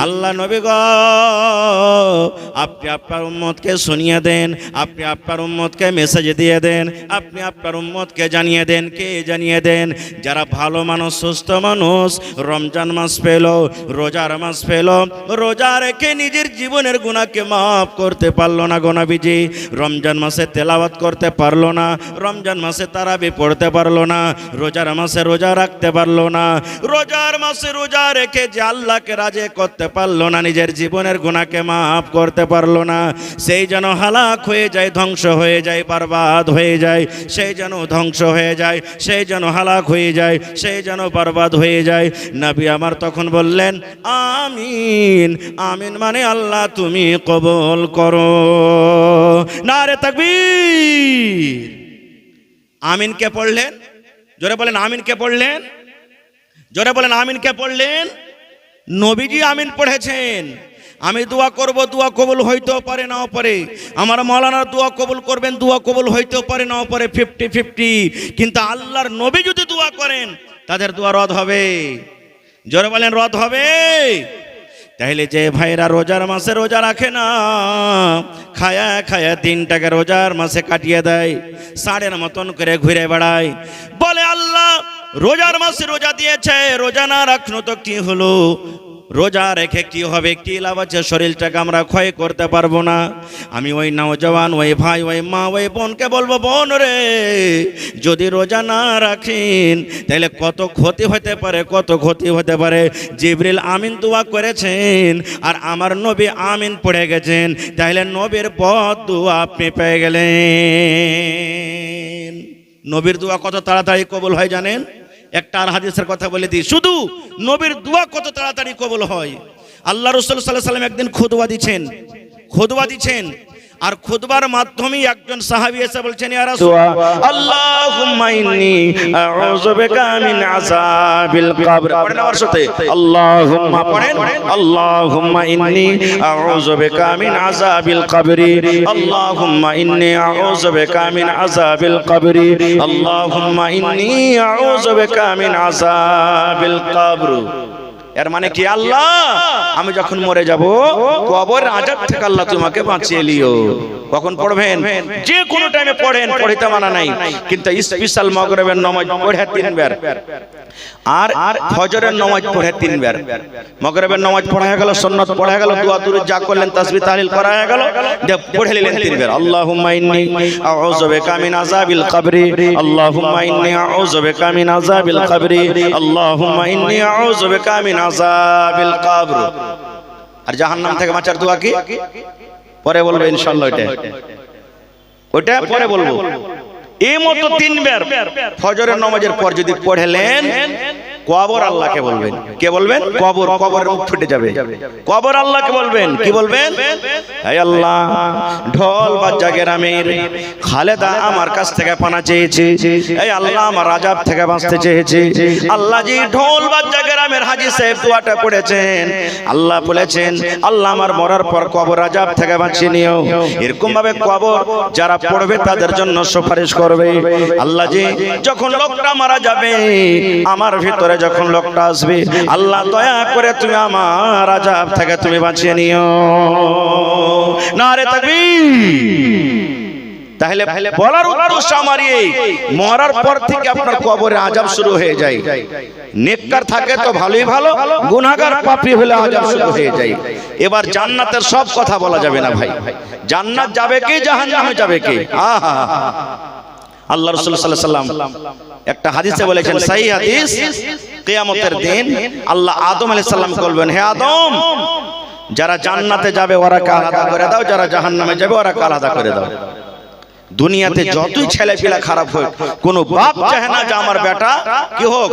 আল্লাহ নবী গো আপনি আপনার উম্মতকে শুনিয়ে দেন, আপনি আপনার উম্মতকে মেসেজ দিয়ে দেন, আপনি আপনার উম্মতকে জানিয়ে দেন। কে জানিয়ে দেন? যারা ভালো মানুষ, সুস্থ মানুষ, রমজান মাস পেল, রোজার মাস পেল, রোজা রেখে নিজের জীবনের গুনাহকে মাফ করতে পারলো না গো নবীজি, রমজান মাসে তেলাওয়াত করতে পারলো না, রমজান মাসে তারাবি পড়তে পারলো না, রোজার মাসে রোজা রাখতে পারলো না, রোজার মাসে রোজা রেখে যে আল্লাহকে রাজি করতে পারলো না, নিজের জীবনের গুনাহকে মাফ করতে পারলো না, সেই যেন হালাক হয়ে যায়, ধ্বংস হয়ে যায়, বরবাদ হয়ে যায়, সেই যেন ধ্বংস হয়ে যায়, সেই যেন হালাক হয়ে যায়, সেই যেন বরবাদ হয়ে যায়। নবী আমার তখন বললেন আমিন। আমিন মানে আল্লাহ তুমি কবুল করো। নারে তাকবীর। আমিন কে পড়লেন? জোরে বলেন আমিন কে পড়লেন? জোরে বলেন আমিন কে পড়লেন? নবীজি আমিন পড়েছেন। আমি দোয়া করব, দোয়া কবুল হইতেও পারে নাও পারে, আমার মাওলানা দোয়া কবুল করবেন, দোয়া কবুল হইতেও পারে নাও পারে, 50-50। কিন্তু আল্লাহর নবী যদি দোয়া করেন তাদের দোয়া রদ হবে। জোরে বলেন রদ হবে। তাহলে যে ভাইরা রোজার মাসে রোজা রাখে না, খায়া খায়া দিনটাকে রোজার মাসে কাটিয়ে দেয়, ষাঁড়ের মতন করে ঘুরে বেড়ায়, বলে আল্লাহ রোজার মাসে রোজা দিয়েছে, রোজা না রাখনো তো কি হলো, রোজা রেখে কি হবে, কি লাভ আছে, শরীরটাকে আমরা ক্ষয় করতে পারবো না। আমি ওই নওজওয়ান, ওই ভাই, ওই মা, ওই বোনকে বলবো, বোন রে যদি রোজা না রাখেন তাহলে কত ক্ষতি হতে পারে, কত ক্ষতি হতে পারে। জিবরিল আমিন দোয়া করেছেন আর আমার নবী আমিন পড়ে গেছেন, তাহলে নবীর পথ দোয়া আপনি পেয়ে গেলেন। নবীর দোয়া কত তাড়াতাড়ি কবুল হয় জানেন? একটা আর হাদিসের কথা বলে দিই, শুধু নবীর দোয়া কত তাড়াতাড়ি কবুল হয়। আল্লাহ রাসূল সাল্লাল্লাহু আলাইহি ওয়াসাল্লাম একদিন খুতবা দিচ্ছেন, আর খুতবার মাধ্যমে একজন সাহাবী এসে বলছেন, ইয়া রাসূলুল্লাহ আল্লাহুম্মা ইন্নী আউযু বিকা মিন আযাবিল কবর। পড়েন আমার সাথে, আল্লাহুম্মা পড়েন, আল্লাহুম্মা ইন্নী আউযু বিকা মিন আযাবিল কবরি, আল্লাহুম্মা ইন্নী আউযু বিকা মিন আযাবিল কবরি, আল্লাহুম্মা ইন্নী আউযু বিকা মিন আযাবিল কবর। এর মানে কি, আল্লাহ আমি যখন মরে যাব কবর আযাব থেকে আল্লাহ তোমাকে বাঁচিয়ে লিও। কখন পড়বেন? যে কোনো টাইমে পড়েন, পড়িতে মানা নাই, কিন্তু স্পেশাল মাগরিবের নামাজ পড়ে 3 বার, আর ফজরের নামাজ পড়ে 3 বার। মাগরিবের নামাজ পড়া হয়ে গেল, সুন্নাত পড়া হয়ে গেল, দোয়া দুরূদ যা করলেন, তাসবিহ তাহলিল করা হয়ে গেল, পড়ে নিলেন 3 বার। আল্লাহুম্মা ইন্নী আউযু বিকা মিন আযাবিল কবরি, আল্লাহুম্মা ইন্নী আউযু বিকা মিন আযাবিল কবরি, আল্লাহুম্মা ইন্নী আউযু বিকা মিন আযাবিল কবর। আর জাহান্নাম থেকে বাঁচার দোয়া কি? পরে বলবো ইনশাআল্লাহ, ওইটা পরে বলবো। এই মতো 3 বার ফজরের নামাজের পর যদি পড়লেন, কবর আল্লাহকে বলবেন। কে বলবেন? কবর। কবরের মুখ ফুটে যাবে, কবর আল্লাহকে বলবেন। কি বলবেন? হে আল্লাহ, ঢোল বাজা গ্রামের খালেদা আমার কাছ থেকে পানা চেয়েছে, এই আল্লাহ আমার আযাব থেকে বাঁচতে চেয়েছে। আল্লাহ জি ঢোল বাজা গ্রামের হাজী সাহেব দোয়াটা পড়েছেন, আল্লাহ বলেছেন আল্লাহ আমার মরার পর কবর আযাব থেকে বাঁচিয়ে নিও। এরকম ভাবে কবর যারা পড়বে তাদের জন্য সুপারিশ করবে। আল্লাহ জি যখন লোকটা মারা যাবে, আমার ভিতরে যখন লোকটা আসবে, আল্লাহ দয়া করে তুমি আমার আযাব থেকে তুমি বাঁচিয়ে নিও। নারে তাকবীর। তাহলে বলার উদ্দেশ্য আমার এই, মরার পর থেকে আপনার কবরে আযাব শুরু হয়ে যায়। নেককার থাকে তো ভালোই ভালো, গুনাহগার পাপী হলে আযাব শুরু হয়ে যায়। এবার জান্নাতের সব কথা বলা যাবে না ভাই, জান্নাত যাবে কে, জাহান্নামে যাবে কে। আহা, আল্লাহ রাসূল সাল্লাল্লাহু আলাইহি ওয়াসাল্লাম একটা হাদিসে বলেছেন, সহিহ হাদিস, কিয়ামতের দিন আল্লাহ আদম আলাইহিস সালাম বলবেন, হে আদম, যারা জান্নাতে যাবে ওরাকে আলাদা করে দাও, যারা জাহান্নামে যাবে ওরাকে আলাদা করে দাও। দুনিয়াতে যতই ছেলেপিলা খারাপ হোক, কোন বাপ চায় না যে আমার বেটা কি হোক,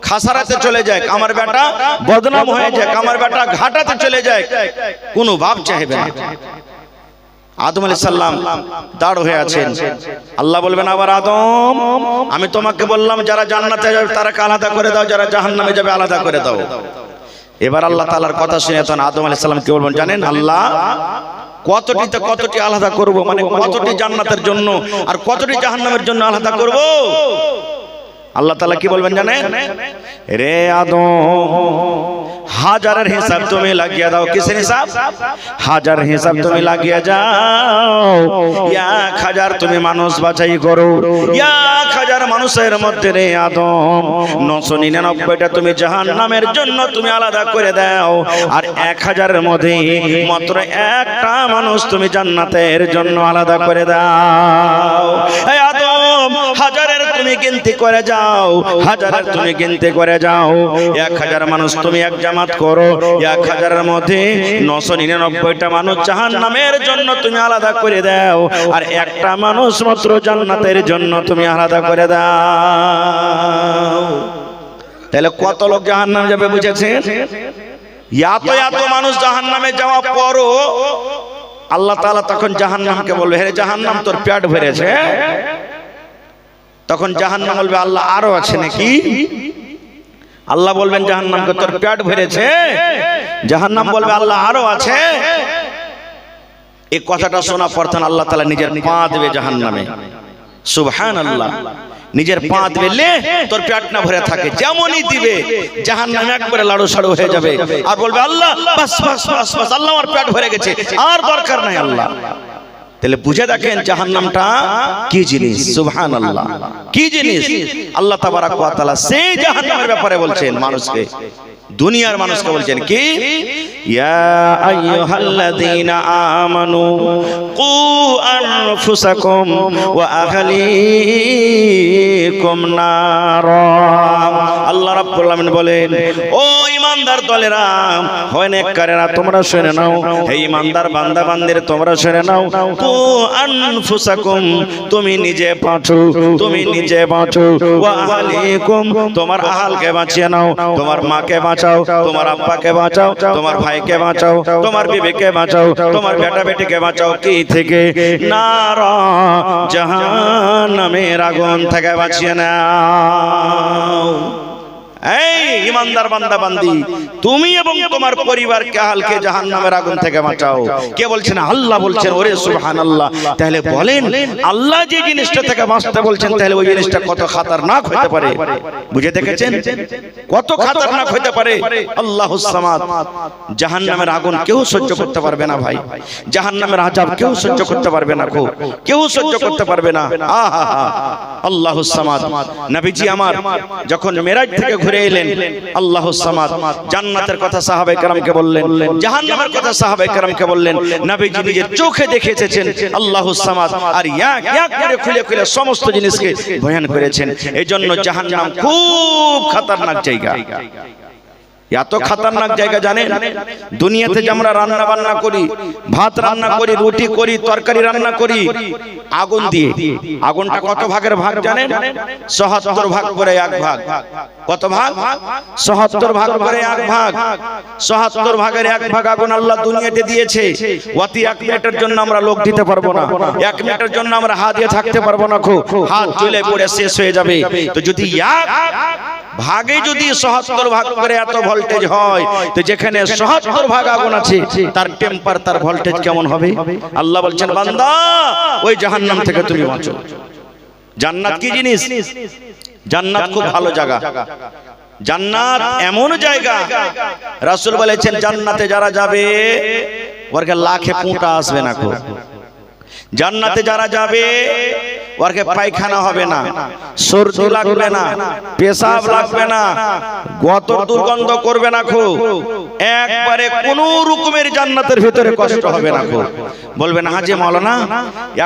খাসারাতে চলে যায়, আমার বেটা বদনাম হয়ে যায়, আমার বেটা ঘাটাতে চলে যায়, কোন বাপ চাইবে না। আদম আলাইহিস সালাম দাঁড় হয়ে আছেন, আল্লাহ বলবেন আবার, আদম আমি তোমাকে বললাম যারা জান্নাতে যাবে তারাকে আলাদা করে দাও, যারা জাহান্নামে যাবে আলাদা করে দাও। এবার আল্লাহ তাআলার কথা শুনে তখন আদম আলাইহিস সালাম কি বলবেন জানেন? আল্লাহ কতটি আলাদা করব, মানে কতটি জান্নাতের জন্য আর কতটি জাহান্নামের জন্য আলাদা করব। আল্লাহ তাআলা কি বলবেন জানেন? রে আদম, হাজারের হিসাব তুমি লাগিয়ে দাও। কিসের হিসাব? হাজার হিসাব তুমি লাগিয়ে যাও। 1000 তুমি মানুষ বাছাই করো। 1000 মানুষের মধ্যে রে আদম 999টা তুমি জাহান্নামের জন্য তুমি আলাদা করে দাও। আর 1000-এর মধ্যে মাত্র একটা মানুষ তুমি জান্নাতের জন্য আলাদা করে দাও। হে আদম, হাজারের তুমি গিনতি করে যাও, হাজারের তুমি গিনতি করে যাও। 1000 মানুষ তুমি এক জামাত করো। 1000-এর মধ্যে 999টা মানুষ জাহান্নামের জন্য তুমি আলাদা করে দাও। আর একটা মানুষ মাত্র জান্নাতের জন্য তুমি আলাদা করে দাও। তাহলে কত লোক জাহান্নামে যাবে বুঝেছেন? এত মানুষ জাহান্নামে যাওয়া পরও আল্লাহ তাআলা তখন জাহান্নামকে বলবে, হে জাহান্নাম তোর পেট ভরেছে। তখন জাহান্নাম বলবে, আল্লাহ আরো আছে নাকি? আল্লাহ বলবেন জাহান্নামকে, তোর পেট ভরেছে? জাহান্নাম বলবে, আল্লাহ আরো আছে। এই কথাটা শোনা পড়তেন আল্লাহ তাআলা নিজের পা দেবে জাহান্নামে। সুবহানাল্লাহ। নিজের পা দিলে তোর পেট না ভরে থাকে, যেমনই দিবে জাহান্নাম একবারে লাড়ু সাড়ু হয়ে যাবে। আর বলবে, আল্লাহ বাস বাস বাস বাস, আল্লাহ আমার পেট ভরে গেছে, আর দরকার নাই আল্লাহ। তাহলে বুঝে দেখেন জাহান্নামটা কি জিনিস। সুবহানাল্লাহ, কি জিনিস। আল্লাহ তাবারাক ওয়া তাআলা সেই জাহান্নামের ব্যাপারে বলছেন মানুষকে, দুনিয়ার মানুষকে বলছেন কি, ইয়া আইয়ুহাল্লাযীনা আমানু কু আনফুসাকুম ওয়া আহলিকুম নারা। আল্লাহ রাব্বুল আলামিন বলেন, ও ঈমানদার দলেরা, হয় নেককারেরা, তোমরা শুনে নাও। হে ঈমানদার বান্দা বান্দির তোমরা শুনে নাও। কু আনফুসাকুম, তুমি নিজে বাঁচো, তুমি নিজে বাঁচো। ওয়া আহলিকুম, তোমার আহলকে বাঁচিয়ে নাও, তোমার মাকে বাঁচাও, তোমার আব্বাকে বাঁচাও, তোমার ভাইকে বাঁচাও, তোমার বিবিকে বাঁচাও, তোমার বেটা বেটিকে বাঁচাও। কি থেকে? নারা, জাহান্নামের আগুন থেকে বাঁচিয়ে নাও। এই ঈমানদার বান্দা বান্দি, তুমি এবং তোমার পরিবারকে আহলকে জাহান্নামের আগুন থেকে বাঁচাও। কে বলছেন? আল্লাহ বলছেন। ওরে সুবহানাল্লাহ। তাহলে বলেন আল্লাহ যে জিনিসটা থেকে বাঁচতে বলছেন, তাহলে ওই জিনিসটা কত খাতারনাক হতে পারে। বুঝে দেখেছেন কত খাতারনাক হতে পারে? আল্লাহুস সামাদ। জাহান্নামের আগুন কেউ সহ্য করতে পারবে না ভাই। জাহান্নামের আযাব কেউ সহ্য করতে পারবে না, কেউ সহ্য করতে পারবে না। আহা আল্লাহুস সামাদ। নবীজি আমার যখন মেরাজ থেকে ঘুরে এলেন, আল্লাহুস সামাদ, জান্নাতের কথা সাহাবায়ে কেরামকে বললেন, জাহান্নামের কথা সাহাবায়ে কেরামকে বললেন। নবীজি নিজের চোখে দেখে এসেছেন আল্লাহুস সামাদ, আর এক এক করে খুলে খুলে সমস্ত জিনিসকে বয়ান করেছেন। এজন্য জাহান্নাম খুব খতরনাক জায়গা। এত খতরনাক জায়গা জানেন, দুনিয়াতে যে আমরা রান্না বান্না করি, ভাত রান্না করি, রুটি করি, তরকারি রান্না করি আগুন দিয়ে, আগুনটা কত ভাগের ভাগ জানেন? ৭৭ ভাগ করে এক ভাগ। কত ভাগ? ৭৭ ভাগ করে এক ভাগ। ৭৭ ভাগের এক ভাগ আগুন আল্লাহ দুনিয়াতে দিয়েছে। অতি ১ মিনিটের জন্য আমরা লোক দিতে পারবো না, ১ মিনিটের জন্য আমরা হাত দিয়ে থাকতে পারবো না, হাত জ্বলে পড়ে শেষ হয়ে যাবে। তো যদি এক ভাগে যদি ৭৭ ভাগ করে এত ভোল্টেজ হয়, তো যেখানে ৭৭ ভাগ আগুন আছে তার টেম্পার, তার ভোল্টেজ কেমন হবে? আল্লাহ বলছেন, বান্দা ওই জাহান্নাম থেকে তুমি বাঁচো। জান্নাত কি জিনিস? জান্নাত খুব ভালো জায়গা। জান্নাত এমন জায়গা, রাসূল বলেছেন জান্নাতে যারা যাবে ওরকে লাখে পোঁটা আসবে না। জান্নাতে যারা যাবে ওরকে পায়খানা হবে না, সর্দি লাগবে না, পেশাব লাগবে না, গতর দুর্গন্ধ করবে না, একবারে কোনো রকমের জান্নাতের ভিতরে কষ্ট হবে না। বলবেন, হাজি মাওলানা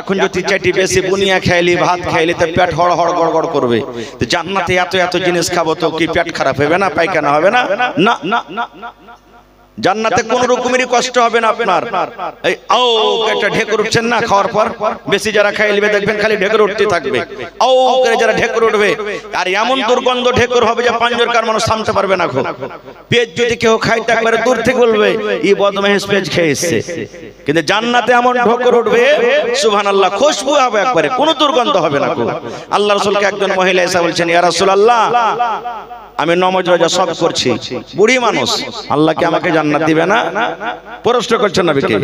এখন যদি চাটি বেশি বুনিয়া খাইলি, ভাত খাইলি তো পেট হড় হড় গড়গড় করবে, তো জান্নাতে এত এত জিনিস খাবো তো কি পেট খারাপ হবে না, পায়খানা হবে না? না না না, জান্নাতে কোন রকমেরই কষ্ট হবে না আপনার। এই ও একটা ঢেকুর উঠছেন না খাওয়ার পর, বেশি যারা খাইলবে দেখবেন খালি ঢেকুর উঠতে থাকবে, ও করে যারা ঢেকুর উঠবে, আর এমন দুর্গন্ধ ঢেকুর হবে যে পাঁচজনকার মানুষ থামতে পারবে না। পেজ যদি কেউ খাইতে একবারে দূর থেকে বলবে এই বদমাইশ পেজ খেয়ে এসছে। কিন্তু জান্নাতে এমন ঢেকুর উঠবে সুবহানাল্লাহ, খুশবু হবে একবারে, কোনো দুর্গন্ধ হবে না। আল্লাহ রাসূলকে একজন মহিলা এসে বলছেন, ইয়া রাসূলুল্লাহ আমি নামাজ রোজা সব করছি, বুড়ি মানুষ, আল্লাহকে আমাকে জান্নাত দিবে না? প্রশ্ন করছেন নবীকে।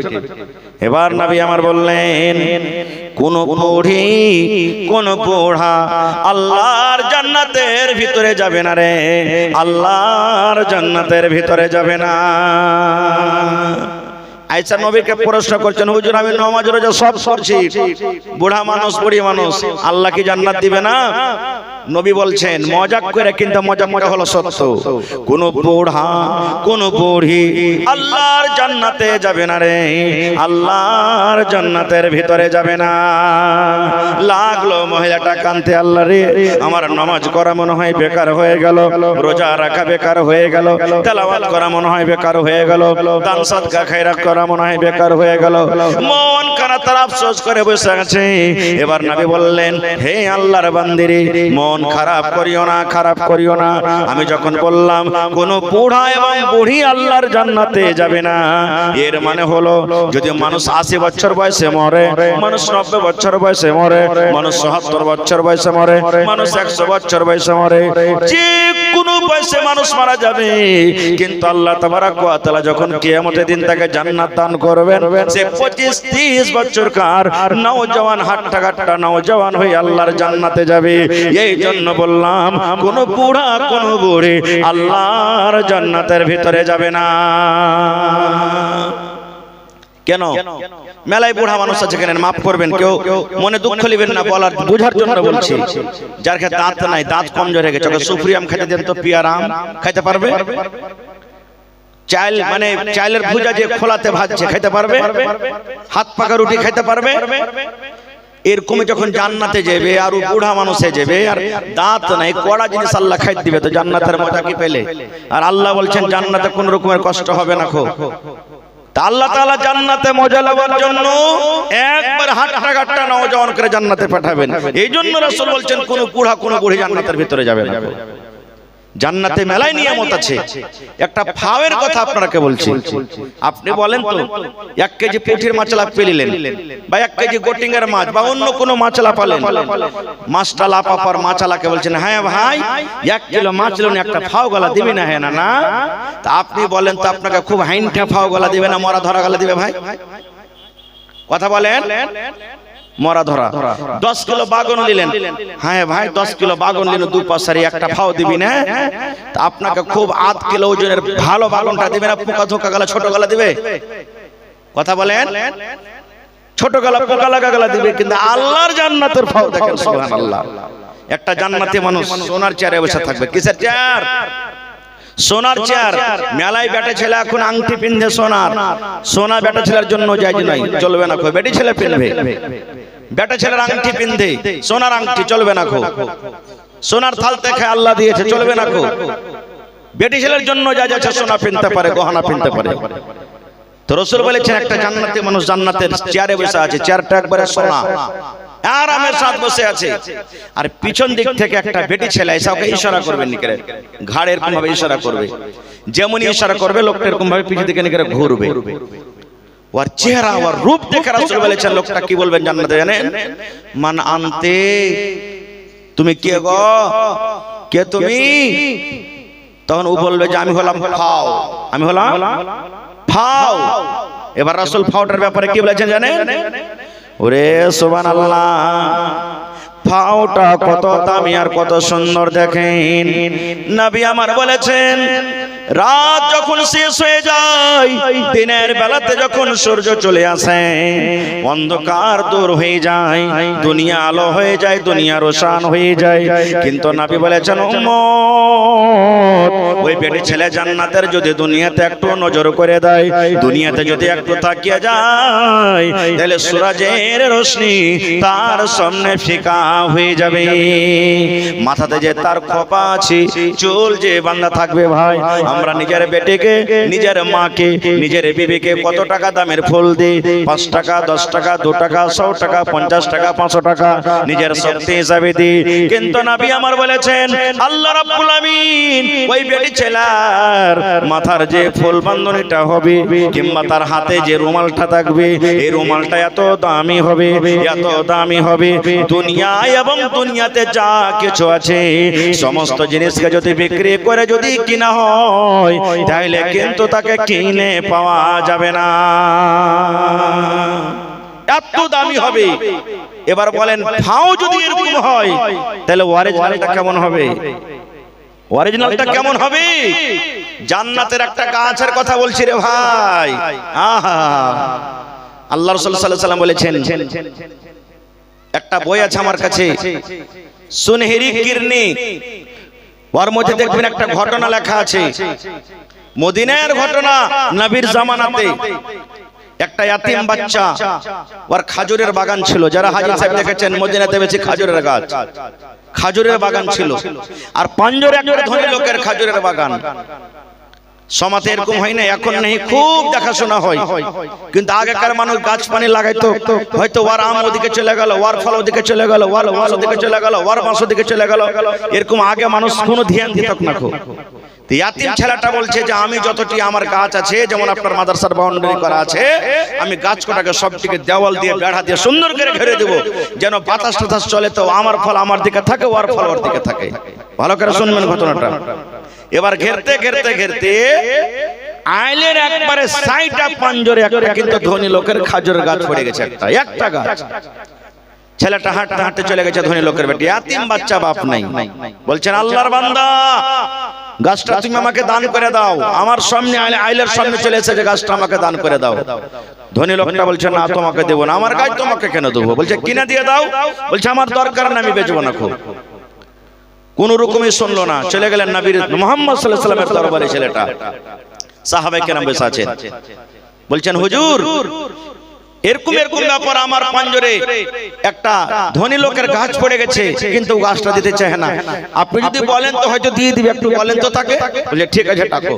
এবার নবী আমার বললেন, কোন বুড়ি কোন বুড়া আল্লাহর জান্নাতের ভিতরে যাবে না রে, আল্লাহর জান্নাতের ভিতরে যাবে না। আয়েশা নবীকে প্রশ্ন করছেন, হুজুর আমি নামাজ রোজা সব করছি, বুড়া মানুষ বুড়ি মানুষ, আল্লাহ কি জান্নাত দিবে না? নবী বলছেন মজাক করে, কিন্তু মজাকটা হলো সত্য। কোন বুড়া কোন বুড়ি আল্লাহর জান্নাতে যাবে না রে, আল্লাহর জান্নাতের ভিতরে যাবে না। লাগলো মহিলাটা কানতে, আল্লাহ রে আমার নামাজ করা মনে হয় বেকার হয়ে গেল, রোজা রাখা বেকার হয়ে গেল, তেলাওয়াত করা মনে হয় বেকার হয়ে গেল, দান সাদকা খায়রাত করা মনে হয় বেকার হয়ে গেল, মন কানা তার আফসোস করে বসে আছে। এবার নবী বললেন, হে আল্লাহর বান্দিরে, মন খারাপ করিও না, খারাপ করিও না। আমি যখন বললাম কোন বুড়া এবং বুড়ি আল্লাহর জান্নাতে যাবে না, এর মানে হলো যদি মানুষ 80 বছর বয়সে মরে, মানুষ 90 বছর বয়সে মরে, মানুষ 70 বছর বয়সে মরে, মানুষ 100 বছর বয়সে মরে, যে কোনো বয়সে মানুষ মারা যাবে, কিন্তু আল্লাহ তাবারক ওয়া তাআলা যখন কিয়ামতের দিন তাকে জান্নাত দান করবেন, সে 25-30 বছরকার নওজওয়ান হাট্টা কাট্টা নওজওয়ান হয়ে আল্লাহর জান্নাতে যাবে। এই জন্য বললাম কোন বুড়া কোন বুড়ি আল্লাহর জান্নাতের ভিতরে যাবে না। কেন? মেলায় বুড়া মানুষ আছে, কেন মাফ করবেন, কেউ মনে দুঃখ নেবেন না, বলার বোঝার জন্য বলছি। যার কাছে দাঁত নাই, দাঁত কমজোর হয়ে গেছে, সুপ্রিয়াম খেতে দেন তো, পিয়ারাম খাইতে পারবে? চাল মানে চালের ভুজা যে খোলাতে ভাজছে খাইতে পারবে? হাত পাকা রুটি খাইতে পারবে? এরকম যখন জান্নাতে যাবে আর বুড়া মানুষে যাবে আর দাঁত নাই, কড়া জিনিস আল্লাহ খাইতে দিবে, তো জান্নাতের মজা কি পেলে? আর আল্লাহ বলছেন জান্নাতে কোন রকমের কষ্ট হবে না। তা আল্লাহ তাআলা জান্নাতে মজা নেওয়ার জন্য একবার হাট্টা কাট্টা নওজওয়ান করে জান্নাতে পাঠাবেন। এই জন্য রাসূল বলছেন কোন বুড়া কোন বুড়ি জান্নাতের ভিতরে যাবে না। জান্নাতে মেলায় নিয়ামত আছে। একটা ফাওয়ের কথা আপনাকে বলছি, আপনি বলেন তো 1 কেজি পুঁটির মাছলা পেলিলেন বা 1 কেজি গোটিঙ্গের মাছ বা অন্য কোনো মাছলা পালেন, মাছটা লাপাপার মাছলাকে বলছেন, হ্যাঁ ভাই 1 কিলো মাছ লন, একটা ফাও গলা দিবি না? হ্যাঁ না। তা আপনি বলেন তো আপনাকে খুব হাইনটা ফাও গলা দিবে না মরা ধরা গলা দিবে? ভাই কথা বলেন। মরা ধরা 10 কিলো বাগন নিলেন, হ্যাঁ ভাই 10 কিলো বাগন নিলেন, 2 পাশারি একটা ফাও দিবি না? তা আপনাকে খুব 8 কিলো ওজনের ভালো বাগনটা দিবে না, পোকা ধোকা গলা ছোট গলা দিবে? কথা বলেন। ছোট গলা পোকা লাগা গলা দিবে। কিন্তু আল্লাহর জান্নাতের ফাও দেখেন, সুবহানাল্লাহ। একটা জান্নাতি মানুষ সোনার চেয়ারে বসে থাকবে। কিসের চেয়ার? সোনার চেয়ার। মেলায় বেটা ছেলে এখন আংটি পিনবে সোনার, সোনা বেটা ছেলের জন্য জায়েজ নাই, চলবে না। বেটি ছেলে পিনবে, বেটা ছেলের আংটি পিনবে, সোনার আংটি চলবে না। সোনার থাল থেকে আল্লাহ দিয়েছে, চলবে না। বেটি ছেলের জন্য জায়েজ আছে, সোনা পিনতে পারে, গহনা পিনতে পারে। তো রাসূল বলেছেন একটা জান্নাতি মানুষ জান্নাতের চেয়ারে বসে আছে, চেয়ারটা একবারে সোনা, আরামের সাথে বসে আছে। আর পিছন দিক থেকে একটা বেটি ছেলে এসে ওকে ইশারা করবে, নিকরে ঘাড়ে এরকম ভাবে ইশারা করবে, যেমন ইশারা করবে লোকটা এরকম ভাবে পিছন দিকে নিকরে ঘুরবে। ওর চেহারা ওর রূপ দেখে রাসূল বলেছেন লোকটা কি বলবেন জান্নাতে জানেন? মান আনতে, তুমি কে গো, কে তুমি? তখন ও বলবে যে আমি হলাম ফাও, আমি হলাম ফাও। এবার রাসূল ফাওটার ব্যাপারে কি বলেছেন জানেন? ওরে সুবহানাল্লাহ, ফাওটা কত দামি আর কত সুন্দর দেখেন। নবী আমার বলেছেন রাত যখন শেষ হয়ে যায়, দিনের বেলাতে যখন সূর্য চলে আসে, অন্ধকার দূর হয়ে যায়, দুনিয়া আলো হয়ে যায়, দুনিয়া রোশন হয়ে যায়। কিন্তু নবী বলেছেন উম্মত, ওই বেটি ছেলে জান্নাতের যদি দুনিয়াতে একটু নজর করে দেয়, দুনিয়াতে যদি একটু তাকিয়ে যায়, তাহলে সূরজের রোশনি তার সামনে ফিকা হয়ে যাবে। মাথাতে যে তার খোপা আছে, চুল যে বাঁধা থাকবে, ভাই আমরা নিজের বেটিকে, নিজের মাকে, নিজের নিজের বিবিকে কত টাকা দামের ফুল দে, 5 টাকা, 10 টাকা, 2 টাকা, 100 টাকা, 50 টাকা, 500 টাকা, নিজের শক্তি হিসাবে দি। কিন্তু নবী আমার বলেছেন আল্লাহ রাব্বুল আমিন ওই বেটি ছেলার মাথার যে ফুল বাঁধনিটা হবে কিংবা তার হাতে যে রুমালটা থাকবে, এই রুমালটা এত দামি হবে, এত দামি হবে, দুনিয়ায় এবং দুনিয়াতে যা কিছু আছে সমস্ত জিনিসকে যদি বিক্রি করে যদি কিনা হয় তাহলে কিন্তু তাকে কিনে পাওয়া যাবে না, এত দামি হবে। এবার বলেন ফাও যদি এরকম হয় তাহলে অরিজিনালটা কেমন হবে? অরিজিনালটা কেমন হবে? জান্নাতের একটা গাছের কথা বলছি রে ভাই। আহা, আল্লাহ রাসূল সাল্লাল্লাহু আলাইহি ওয়াসাল্লাম বলেছেন, একটা বই আছে আমার কাছে, সুনহেরি কিরনি, ওর মধ্যে দেখবেন একটা ঘটনা লেখা আছে, মদিনার ঘটনা, নবীর জামানাতে একটা ইয়াতিম বাচ্চা, ওর খাজুরের বাগান ছিল। যারা হাজী সাহেব দেখেছেন মদিনাতে বেশি খাজুরের গাছ, খাজুরের বাগান ছিল। আর পাঞ্জরে একটা ধনী লোকের খাজুরের বাগান। সমাজে এরকম হয় না, এখন নেই, খুব দেখাশোনা হয়। কিন্তু আগেকার মানুষ গাছ পানি লাগাইতো, হয়তো ওয়ার আম ওদিকে চলে গেল, ওয়ার ফল ওদিকে চলে গেল, ওয়ার ওদিকে চলে গেল, ওয়ার বাঁশ ওদিকে চলে গেল, এরকম আগে মানুষ কোনো ধ্যান দিত না। ইয়াতিম ছেলেটা বলছে যে আমি যতটি আমার গাছ আছে, যেমন আপনার মাদ্রাসার বাউন্ডারি করা আছে, আমি গাছ কটাকে সবটিকে দেওয়াল দিয়ে বেড়া দিয়ে সুন্দর করে ঘিরে দেব, যেন বাতাস টাতাস চলে তো আমার ফল আমার দিকে থাকে, ওর ফল ওর দিকে থাকে। ভালো করে শুনবেন ঘটনাটা। এবার ঘেরতে ঘেরতে ঘেরতে আইলের একবারে সাইডটা পাঞ্জরে একটা কিন্তু ধনী লোকের খাজুরের গাছ পড়ে গেছে, একটা গাছ। ছেলেটা হাঁটতে হাঁটতে চলে গেছে ধনী লোকের বেটি, ইয়াতিম বাচ্চা, বাপ নাই। বলছেন আল্লাহর বান্দা, গাছটা তুমি আমাকে দান করে দাও। আমার সামনে আইলের সামনে চলে এসেছে, গাছটা আমাকে দান করে দাও। ধনী লোকটা বলছে না, তোমাকে দেবো না। আমার গাছ তোমাকে কেন দেবো? বলছে কিনে দিয়ে দাও। বলছে আমার দরকার না, আমি বেচবো না। খুব কোন রকমই শুনলো না, চলে গেলেন নবীর মুহাম্মদ সাল্লাল্লাহু আলাইহি ওয়াসাল্লামের দরবারে। ছেলেটা সাহাবায়ে কেরাম বসে আছেন, বলছেন হুজুর এরকম এরকম ব্যাপার, আমার পাঞ্জরে একটা ধনী লোকের গাছ পড়ে গেছে, কিন্তু গাছটা দিতে চায় না। আপনি যদি বলেন তো হয়তো দিয়ে দিবে, একটু বলেন তো তাকে। বলে ঠিক আছে টাকো।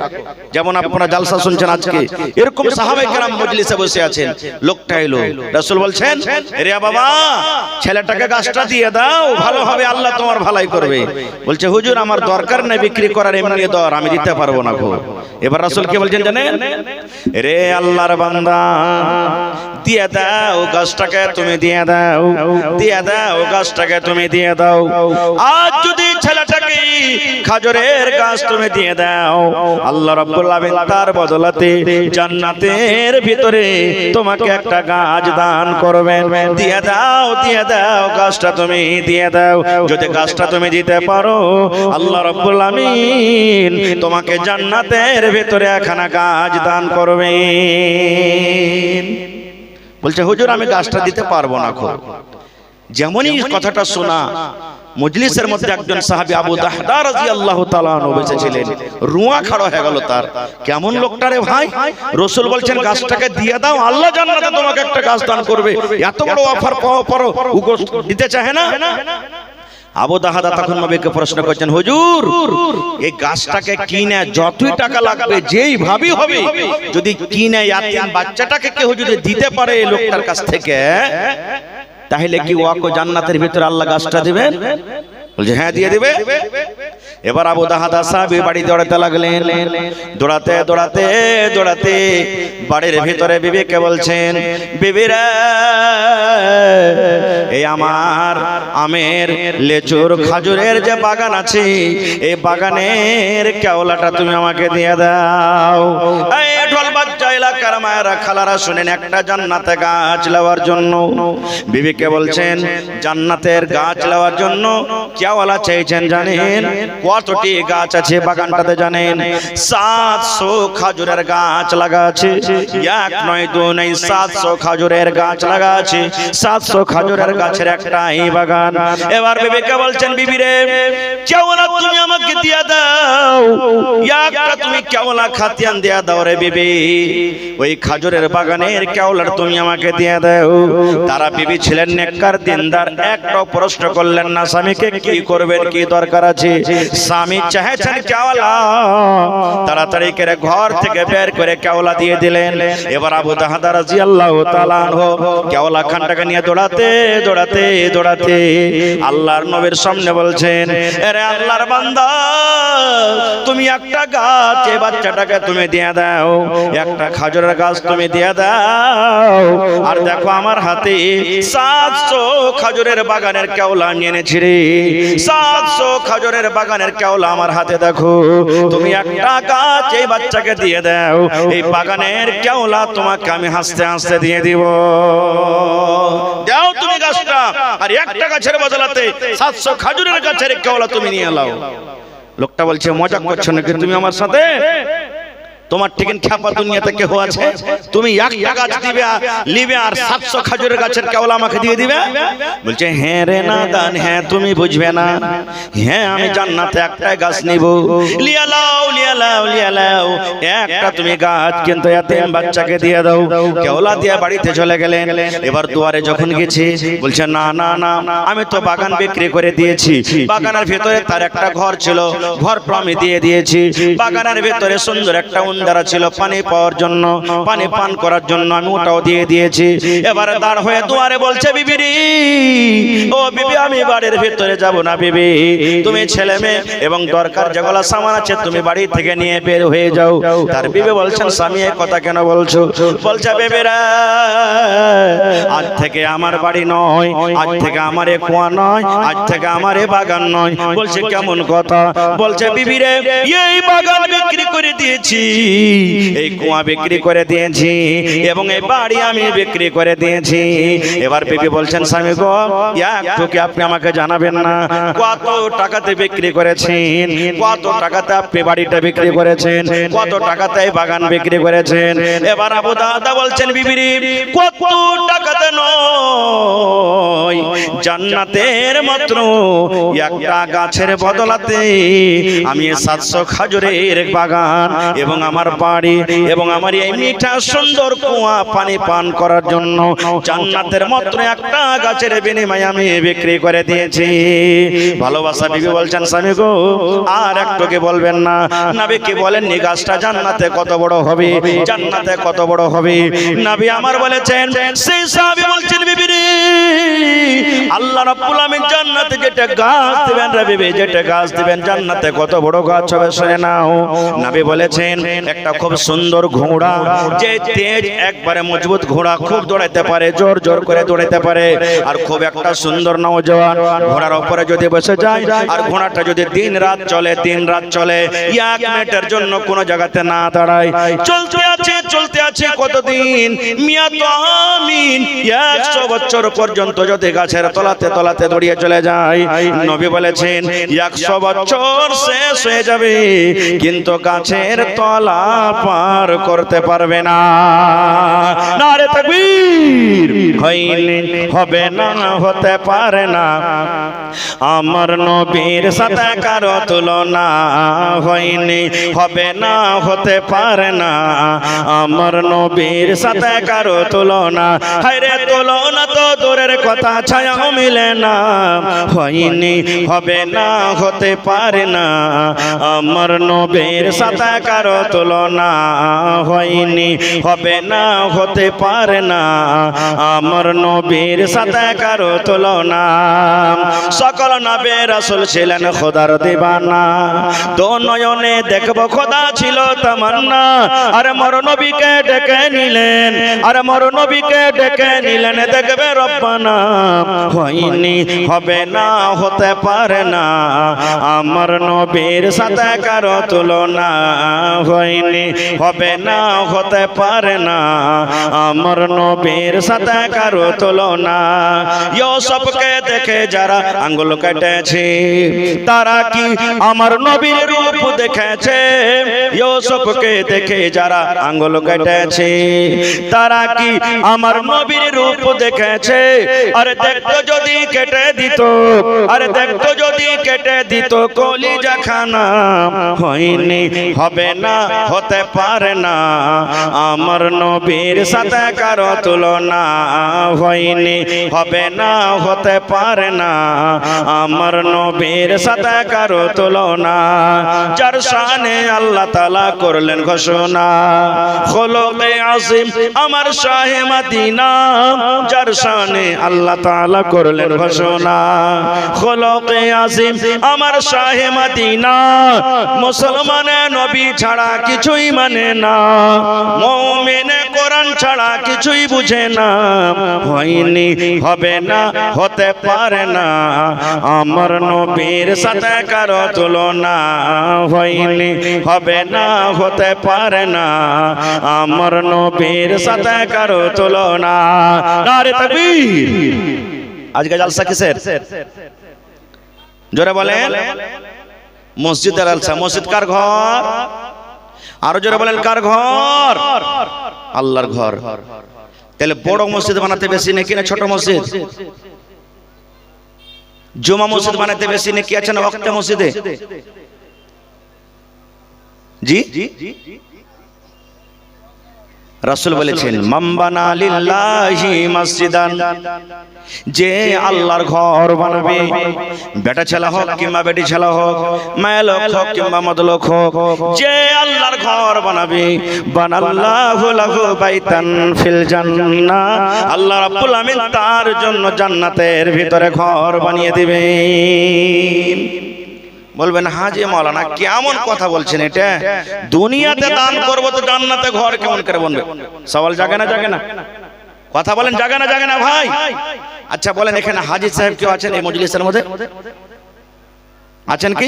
যেমন আপনারা জালসা শুনছেন আজকে, এরকম সাহাবায়ে কেরাম মজলিসে বসে আছেন। লোকটা এলো, রাসূল বলছেন রে বাবা, ছেলেটাকে গাছটা দিয়ে দাও, ভালো হবে, আল্লাহ তোমার ভালাই করবে। বলছে হুজুর আমার দরকার নেই বিক্রি করার, এমনি দর, আমি দিতে পারবো না। এবার রাসূল কি বলছেন জানেন? রে আল্লাহর বান্দা, দিয়ে দাও গাছটাকে, তুমি দিয়ে দাও, দিয়ে দাও গাছটাকে, তুমি দিয়ে দাও। আজ যদি ছেলেটাকে খাজুরের গাছ তুমি দিয়ে দাও, আল্লাহ রাব্বুল আমিন তার বদলাতে জান্নাতের ভিতরে তোমাকে একটা গাছ দান করবেন। দিয়ে দাও, দিয়ে দাও গাছটা, তুমি দিয়ে দাও। যদি গাছটা তুমি দিতে পারো, আল্লাহ রাব্বুল আমিন তোমাকে জান্নাতের ভিতরে একখানা গাছ দান করবেন। বলছে হুজুর আমি গাছটা দিতে পারবো না। যেমনই কথাটা শোনা, মজলিসের মধ্যে একজন সাহাবী আবু দাহদা রাদিয়াল্লাহু তাআলা আনহু বসেছিলেন, রুয়া খাড়া হয়ে গেল তার। কেমন লোকটা রে ভাই? রাসূল বলছেন গাছটাকে দিয়ে দাও, আল্লাহ জান্নাতে তোমাকে একটা গাছ দান করবে। এত বড় অফার পাওয়ার পরও দিতে চায় না। আবু দাহদা তখন নবীকে প্রশ্ন করছেন, হুজুর এই গাছটাকে কিনে যতই টাকা লাগবে, যেই ভাবি হবে, যদি কিনে ইয়াতিম বাচ্চাটাকে কেউ যদি দিতে পারে এই লোকটার কাছ থেকে, তাহলে কি ওয়াকে জান্নাতের ভিতরে আল্লাহ গাছটা দিবেন? বলছে হ্যাঁ দিয়ে দিবে। এবার আবু দাহদা সাহাবী বাড়ি দৌড়াতে লাগলেন। দৌড়াতে দৌড়াতে দৌড়াতে বাড়ির ভিতরে বিবিকে বলছেন, বিবিরা এই আমার আমের, লেচুর, খাজুরের যে বাগান আছে, এই বাগানের কেওলাটা তুমি আমাকে দিয়ে দাও। এই ঢোল বাজা এলাকার মায়েরা খালারা শুনেন, একটা জান্নাতে গাছ লাগার জন্য বিবিকে বলছেন, জান্নাতের গাছ লাগার জন্য কেওলা চাইছেন জানেন? কতটি গাছ আছে বাগানটাতে জানেন? 700 খাজুরের গাছ লাগা আছে। এক নয় দুই নয়, 700 খাজুরের গাছ লাগা আছে। 700 খাজুরের গাছের একটাই বাগান। এবার বিবিকে বলছেন, বিবি রে কেওলা তুমি আমাকে দিয়ে দাও, একটা তুমি কেওলা খাতিয়ান দিয়ে দাও রে বিবি, ওই খাজুরের বাগানের কেওলার তুমি আমাকে দিয়ে দাও। তারা বিবি ছিলেন নেককার দিনদার, একটাও প্রশ্ন করলেন না স্বামীকে কে কি করবেন, কি দরকার আছে? স্বামী চাইছেন কেওলা, তাড়াতাড়ি করে ঘর থেকে বের করে কেওলা দিয়ে দিলেন। এবার আবু দাহাদা রাদিয়াল্লাহু তাআলা আনহু কেওলা খানটাকে নিয়ে দৌড়াতে দৌড়াতে দৌড়াতে আল্লাহর নবীর সামনে বলছেন, আরে আল্লাহর বান্দা, তুমি একটা গাছ এই বাচ্চাটাকে তুমি দিয়ে দাও, একটা খেজুরের গাছ তুমি দিয়ে দাও। আর দেখো আমার হাতে 700 খেজুরের বাগানের কেওলা নিয়ে এনেছি রে, 700 খেজুরের বাগানের কেওলা আমার হাতে দেখো, তুমি একটা গাছ এই বাচ্চাকে দিয়ে দাও, এই বাগানের কেওলা তোমাকে আমি হাসতে হাসতে দিয়ে দিব। দাও তুমি গাছটা, আর একটা গাছের বদলাতে 700 খেজুরের গাছের কেওলা তুমি নিয়ে নাও। লোকটা বলছে, মজা করছো নাকি তুমি আমার সাথে? তোমার ঠিকান খ্যাপা দুনিয়াতে কেউ আছে? তুমি একটা গাছ দিবে লিবে আর 700 খেজুরের গাছের কেওলা আমাকে দিয়ে দিবে? বলছে, হ্যাঁ রে নাদান, হ্যাঁ তুমি বুঝবে না, হ্যাঁ আমি জান্নাতে একটাই গাছ নিব। লিয়া লাও লিয়া লাও লিয়া লাও, একটা তুমি গাছ কিন্তু এতিম বাচ্চাকে দিয়ে দাও। কেওলা দিয়ে বাড়িতে চলে গেলেন। এবার দুয়ারে যখন গেছে বলছে, না না না, আমি তো বাগান বিক্রি করে দিয়েছি, বাগানের ভিতরে তার একটা ঘর ছিল, ঘরটা আমি দিয়ে দিয়েছি। বাগানের ভিতরে সুন্দর একটা উন্দারা ছিল পানি পাওয়ার জন্য, পানি পান করার জন্য, আমি ওটাও দিয়ে দিয়েছি। এবারে দাঁড় হয়ে দুয়ারে বলছে, বিবি রে, ও বিবি, আমি বাড়ির ভিতরে যাব না বিবি, তুমি ছেলে মেয়ে এবং দরকার যেগুলো সামান আছে তুমি বাড়ি থেকে নিয়ে বের হয়ে যাও। তার বিবি বলছেন, স্বামী এই কথা কেন বলছো? বলছে, বেবিরা, আজ থেকে আমার বাড়ি নয়, আজ থেকে আমার এ কুয়া নয়, আজ থেকে আমার এ বাগান নয়। বলছে, কেমন কথা? বলছে, বিবি রে, এই বাগান বিক্রি করে দিয়েছি, এই কুয়া বিক্রি করে দিয়েছি, এবং এই বাড়ি আমি বিক্রি করে দিয়েছি। এবার বিবি বলছেন, স্বামী গো, একটু কি আপনি আমাকে জানাবেন না কত টাকাতে বিক্রি করেছেন, কত টাকাতে আপনি বাড়িটা বিক্রি করেছেন, কত টাকাতে এই বাগান বিক্রি করেছেন? এবার আবু দাদা বলছেন, বিবি রে, কত টাকাতে নয়, জান্নাতের মাত্র একটা গাছের বদলাতে আমি 700 খেজুরের বাগান এবং আমার বাড়ি এবং আমার এই মিঠা সুন্দর কুয়া পানি পান করার জন্য জান্নাতের মাত্র একটা গাছের বিনিময়ে আমি বিক্রি করে দিয়েছি। ভালোবাসা বিবি বলছেন, স্বামী গো, আর একটু কি বলবেন না? নবী কি বলেননি গাছটা জান্নাতে কত বড় হবে, জান্নাতে কত বড় হবে? নবী আমার বলেছেন। সেই সাহাবী বলছেন, বিবি রে, আল্লাহ রাব্বুল আলামিন জান্নাতে যেটা গাছ দিবেন রে বিবি, যেটা গাছ দিবেন জান্নাতে কত বড় গাছ হবে শুনে নাও। নবী বলেছেন, একটা খুব সুন্দর ঘোড়া, যে তেজ একবারে মজবুত ঘোড়া, খুব দৌড়াতে পারে, জোর জোর করে দৌড়াতে পারে, আর খুব একটা সুন্দর নওজোয়ান ঘোড়ার উপরে যদি বসে যায়, আর ঘোড়াটা যদি দিন রাত চলে, দিন রাত চলে, এক মিনিটের জন্য কোনো জায়গাতে না দাঁড়ায়, চলতে আছে কতদিন, মিয়াত আমিন, 100 বছর পর্যন্ত যদি গাছের তলাতে তলাতে দৌড়িয়ে চলে যায়, নবী বলেছেন 100 বছর শেষ হয়ে যাবে কিন্তু গাছের তলা পার করতে পারবে না। নারে তাকবীর! হইলে হবে না, হতে পারে না, আমার নবীর সাথে কারো তুলনা, হয়নি হবে না, হতে পারে না, আমার নবীর সাথে কারো তুলনা। হায়রে তুলনা তো দূরের কথা, ছায়াও মিলে না, হয়নি হবে না, হতে পারে না, আমার নবীর সাথে কারো তুলনা, হয়নি হবে না, হতে পারে না, আমার নবীর সাথে কারো তুলনা। সকল নবী রাসূল ছিলেন খোদার দিবানা, দো নয়নে দেখব খোদা ছিল তামান্না। আর মর নবীকে ডেকে নিলেন, আর মর নবীকে ডেকে নিলেন, দেখবে রব্বানা, হয়নি হবে না, হতে পারে না, আমার নবীর সাথে কারো তুলনা, হয়নি হবে না, হতে পারে না, আমার নবীর সাথে কারো তুলনা। ইউসুফকে দেখে যারা আঙ্গুল কেটেছে, তারা কি আমার নবীর রূপ দেখেছে? ইউসুফকে দেখে যারা আঙ্গুল কেটেছে, দেখেছে? তারা কি আমার নবীর রূপ দেখেছে? আরে দেখতো যদি কেটে দিত, আরে দেখতো যদি কেটে দিত কলিজা খানা। হয়নি, হবে না, হতে পারে না, আমার নবীর সাথে কারো তুলনা। হয়নি, হবে না, হতে পারে না, আমার নবীর সাথে কারো তুলনা। যার শানে আল্লাহ তাআলা করলেন ঘোষণা, খোলকে আজিম আমার শাহে মদিনা। যার শানে আল্লাহ তাআলা করলেন ঘোষণা, খোলকে আজিম আমার শাহে মদিনা। মুসলমানে নবী ছাড়া কিছুই মানে না, মুমিনে কোরআন ছাড়া কিছুই বুঝে না। হয়নি, হবে না, হতে পারে না, আমার নবীর সাথে কারো তুলনা। হয়নি, হবে না, হতে পারে না, আমার নবীর সাথে কারো তুলনা। নারে তাকবীর। আজকে জলসা কিসের? জোরে বলেন। মসজিদের জলসা। মসজিদ কার ঘর? আরো জোরে বলেন, কার ঘর? আল্লাহর ঘর। তাহলে বড় মসজিদ বানাতে বেশি নাকি না ছোট মসজিদ? জুমা মসজিদ বানাতে বেশি নাকি আছে না ওয়াক্তে মসজিদে? জি, রাসূল বলেছেন, মান বানা লিল্লাহি মসজিদান, যে আল্লাহর ঘর বানাবে, বেটা ছেলে হোক কিংবা বেটি ছেলে হোক, মেয়ে লোক হোক কিংবা মর্দ লোক হোক, যে আল্লাহর ঘর বানাবে, বানাল্লাহু লাহু বাইতান ফিল জান্নাহ, আল্লাহ রাব্বুল আমিন তার জন্য জান্নাতের ভিতরে ঘর বানিয়ে দিবেন। বলবেন, হাজি মাওলানা কেমন কথা বলছেন এটা? দুনিয়াতে দান করব তো জান্নাতে ঘর কেমন করে বানবে? সওয়াল জাগে না জাগে না? কথা বলেন, জাগে না জাগে না ভাই? আচ্ছা বলেন, এখানে হাজি সাহেব কেউ আছেন এই মজলিসের মধ্যে? আছেন কি?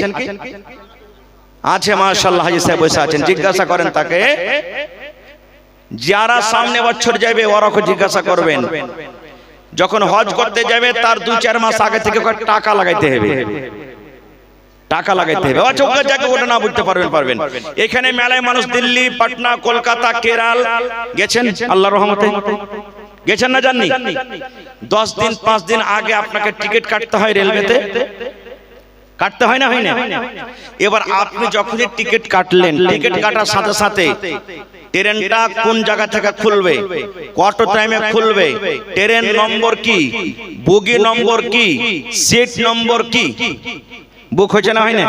আছে, মাশাআল্লাহ হাজি সাহেব বসে আছেন। জিজ্ঞাসা করেন তাকে, যারা সামনে বছর যাবে ওরাকে জিজ্ঞাসা করবেন, যখন হজ করতে যাবে তার 2-4 মাস আগে থেকে টাকা লাগাইতে হবে, টাকা লাগাইতে হবে। আচ্ছা ওকে যাকে ওটা না বুঝতে পারবেন। এখানে মেলায় মানুষ দিল্লি, পাটনা, কলকাতা, কেরাল গেছেন আল্লাহর রহমতে? গেছেন না জাননি? 10 দিন 5 দিন আগে আপনাকে টিকিট কাটতে হয় রেলওয়েতে, কাটতে হয় না? হয় না? এবার আপনি যখনই টিকিট কাটলেন, টিকিট কাটার সাথে সাথে ট্রেনটা কোন জায়গা থেকে খুলবে, কত টাইমে খুলবে, ট্রেন নম্বর কি, বগি নম্বর কি, সিট নম্বর কি, বুক হয়েছে না? হয় না?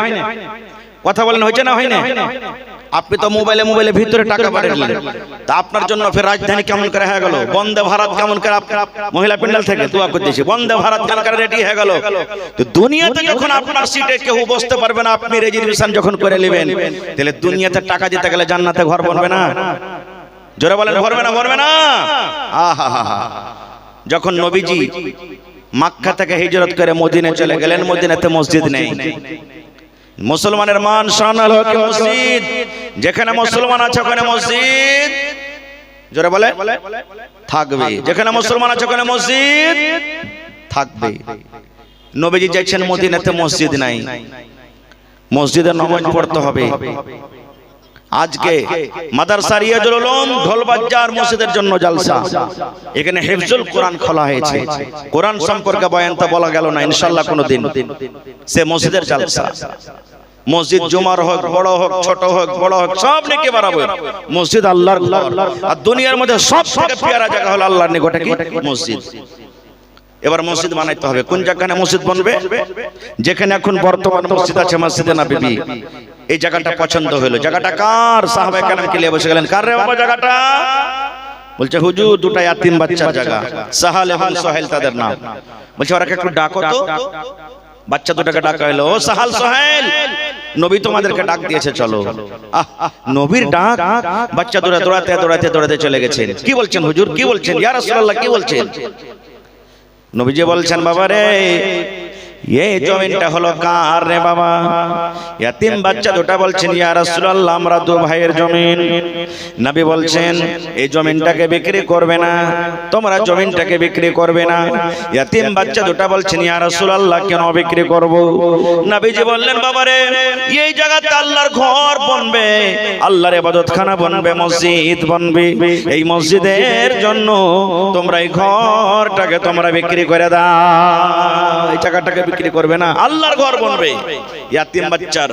কথা বলেন, হয়েছে না? হয় না? আপনি তো মোবাইলে ভিতরে টাকা পাঠালেন, তা আপনার জন্য ফের রাজধানী কেমন করে হয়ে গেল, বন্দে ভারত কেমন করে মহিলা প্যান্ডেল থেকে দোয়া করতেছি, বন্দে ভারত কেমন করে রেডি হয়ে গেল। তো দুনিয়াতে যখন আপনার সিটে কেউ বসতে পারবে না, আপনি রিজার্ভেশন যখন করে নেবেন, তাহলে দুনিয়াতে টাকা দিতে গেলে জান্নাতে ঘর বানবে না? জোরে বলেন, ভরবে না? ভরবে না? আহা, যখন নবীজি মক্কা থেকে হিজরত করে মদিনায় চলে গেলেন, মদিনাতে মসজিদ নেই। মুসলমানের মান শান হলো কি মসজিদ, যেখানে মুসলমান আছে ওখানে মসজিদ, জোরে বলে, থাকবে। যেখানে মুসলমান আছে ওখানে মসজিদ থাকবে। নবীজি যাচ্ছেন মদিনাতে, মসজিদ নাই, মসজিদে নামাজ পড়তে হবে। আজকে মাদ্রাসা রিয়াজুল উলুম ঢোলবাজার মসজিদের জন্য জলসা, এখানে হিফজুল কোরআন খোলা হয়েছে, কোরআন সম্পর্কে বয়ানটা বলা গেল না ইনশাআল্লাহ কোনদিন, সে মসজিদের জলসা। মসজিদ জুমার হোক, বড় হোক, ছোট হোক, বড় হোক, সব নেকি বরাবর। মসজিদ আল্লাহর ঘর, আর দুনিয়ার মধ্যে সবথেকে প্যারা জায়গা হলো আল্লাহর নিকটে কি মসজিদ। এবার মসজিদ বানাইতে হবে। কোন জায়গায় মসজিদ বানবে? যেখানে এখন বর্তমান মসজিদ আছে, মসজিদে নববী, এই জায়গাটা পছন্দ হলো। জায়গাটা কার? সাহাবায়ে কেরাম কে নিয়ে বসে গেলেন, কার রে বাবা জায়গাটা? বলছে হুজুর দুটো ইয়াতিম বাচ্চার জায়গা, সাহাল এবং সোহেল তাদের নাম। বলছে ওরাকে একটু ডাকো তো। বাচ্চা দুটাকে ডাকা হলো, ও সাহাল সোহেল, নবী তোমাদেরকে ডাক দিয়েছে, চলো। নবীর ডাক, বাচ্চা দুটা দৌড়াতে দৌড়াতে দৌড়াতে চলে গেছেন। কি বলছেন হুজুর? কি বলছেন ইয়া রাসূলুল্লাহ? কি বলছেন? নবীজি বলছেন, বাবা রে, এই জমিনটা হলো কার রে বাবা? ইয়াতিম বাচ্চা দুটা বলছেন ইয়া রাসূলুল্লাহ আমরা দু ভাইয়ের জমিন। নবী বলছেন এই জমিনটাকে বিক্রি করবে না, তোমরা জমিনটাকে বিক্রি করবে না। ইয়াতিম বাচ্চা দুটা বলছেন ইয়া রাসূলুল্লাহ কেন বিক্রি করব? নবীজি বললেন বাবারে এই জায়গাতে আল্লাহর ঘর বনবে, আল্লাহর ইবাদতখানা বনবে, মসজিদ বনবে, এই মসজিদের জন্য তোমরা এই ঘরটাকে তোমরা বিক্রি করে দাও। এই টাকাটাকে বিক্রি করবে না, আল্লাহর ঘর বনবে। ইয়াতিম বাচ্চার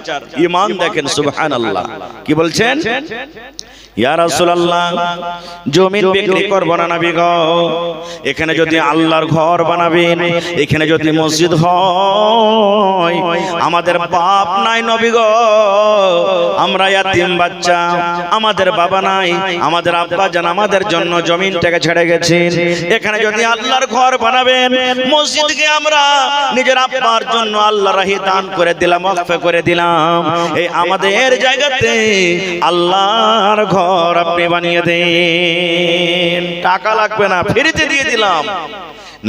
ঈমান দেখেন সুবহানাল্লাহ। কি বলছেন? ইয়া রাসূলুল্লাহ জমিন বিক্রি করব না নবী গো, এখানে যদি আল্লাহর ঘর বানাবেন, এখানে যদি মসজিদ হয়, আমাদের বাপ নাই নবী গো, আমরা ইয়াতিম বাচ্চা, আমাদের বাবা নাই, আমাদের আব্বা জান আমাদের জন্য জমিনটাকে ছেড়ে গেছেন। এখানে যদি আল্লাহর ঘর বানাবেন, মসজিদকে আমরা নিজের আব্বার জন্য আল্লাহর রাহে দান করে দিলাম, ওয়াকফ করে দিলাম, এই আমাদের জায়গাতে আল্লাহর ঘর আপনি বানিয়ে দেন, টাকা লাগবে না, ফ্রিতে দিয়ে দিলাম।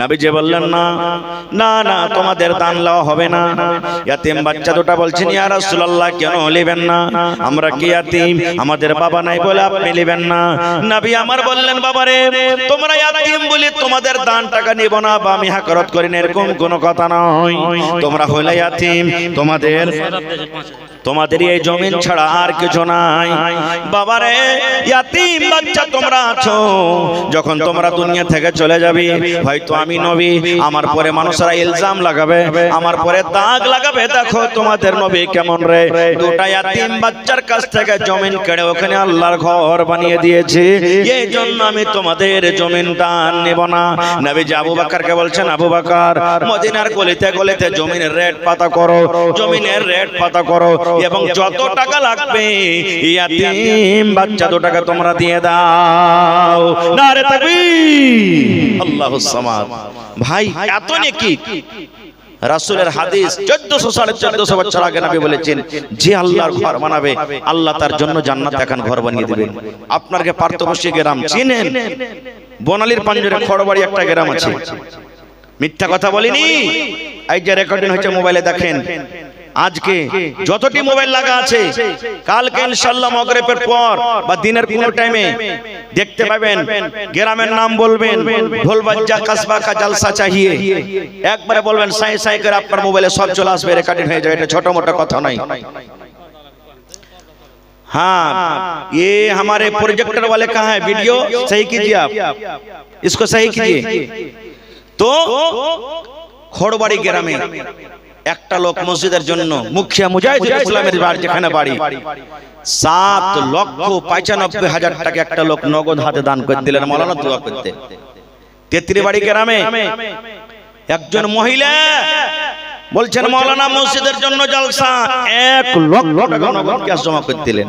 নবীজি বললেন না না না তোমাদের দান লওয়া হবে না। ইয়াতিম বাচ্চা দুটা বলছেন ইয়া রাসূলুল্লাহ কেন নেবেন না? আমরা কি ইয়াতিম, আমাদের বাবা নাই বলে আপনি নেবেন না? নবী আমার বললেন বাবারে তোমরা ইয়াতিম বলে তোমাদের দান টাকা নিব না বা আমি হাকারত করি না, এরকম কোনো কথা নয়। তোমরা হইলে ইয়াতিম, তোমাদের এই জমিন ছাড়া আর কিছু নাই। বাবারে ইয়াতিম বাচ্চা তোমরা আছো, যখন তোমরা দুনিয়া থেকে চলে যাবে, হয়তো আমি নবী, আমার পরে মানুষরা ইলজাম লাগাবে, আমার পরে দাগ লাগাবে, দেখো তোমাদের নবী কেমন রে, দুটা ইয়াতিম বাচ্চার কাছ থেকে জমিন কেড়ে ওখানে আল্লাহর ঘর বানিয়ে দিয়েছে, এই জন্য আমি তোমাদের জমিন দান নেব না। নবীজি আবু বকরকে বলছেন আবু বকর মদিনার গলিতে গলিতে জমিনের রেট পাতা করো, জমিনের রেট পাতা করো, এবং যত টাকা লাগবে ইয়াতিম বাচ্চা দুটাকে তোমরা দিয়ে দাও। নারে তাকবীর, আল্লাহুস সামাদ। ভাই এত নেকি রাসূলের হাদিস 1400-1450 বছর আগে নবী বলেছেন যে আল্লাহর ঘর বানাবে আল্লাহ তার জন্য জান্নাতে এখন ঘর বানিয়ে দিবেন। আপনাকে পার্থবর্ষী গ্রাম চিনেন? বনালীর পাঞ্জরে খড়বাড়ি একটা গ্রাম আছে, মিথ্যা কথা বলিনি, এই যে রেকর্ডিং হচ্ছে মোবাইলে দেখেন। আজকে যতটি মোবাইল লাগা আছে, কালকে ইনশাআল্লাহ মাগরিবের পর বা দিনের কোন টাইমে দেখতে পাবেন, গ্রামের নাম বলবেন ঢোলবাজ্জা কসবা কা জলসা চাহিয়ে, একবারে বলবেন সাই সাই করে আপনার মোবাইলে সব চলে আসবে, রেকর্ডিং হয়ে যাবে। এটা ছোট মোটো কথা নয়। हाँ ये हमारे प्रोजेक्टर वाले कहाँ है, वीडियो सही कीजिए आप, इसको सही कीजिए। तो খড়বাড়ি গ্রামে একটা লোক মসজিদের জন্য মুখিয়া মুজাহিদুল ইসলামের বাড়ি, যেখানে বাড়ি, 7,95,000 টাকা একটা লোক নগদ হাতে দান করে দিলেন মাওলানা দোয়া করতে। তেত্রিবাড়ি গ্রামে একজন মহিলা বলছেন মাওলানা মসজিদের জন্য জলসা, 1 লক্ষ টাকা নগদ ক্যাশ জমা করে দিলেন।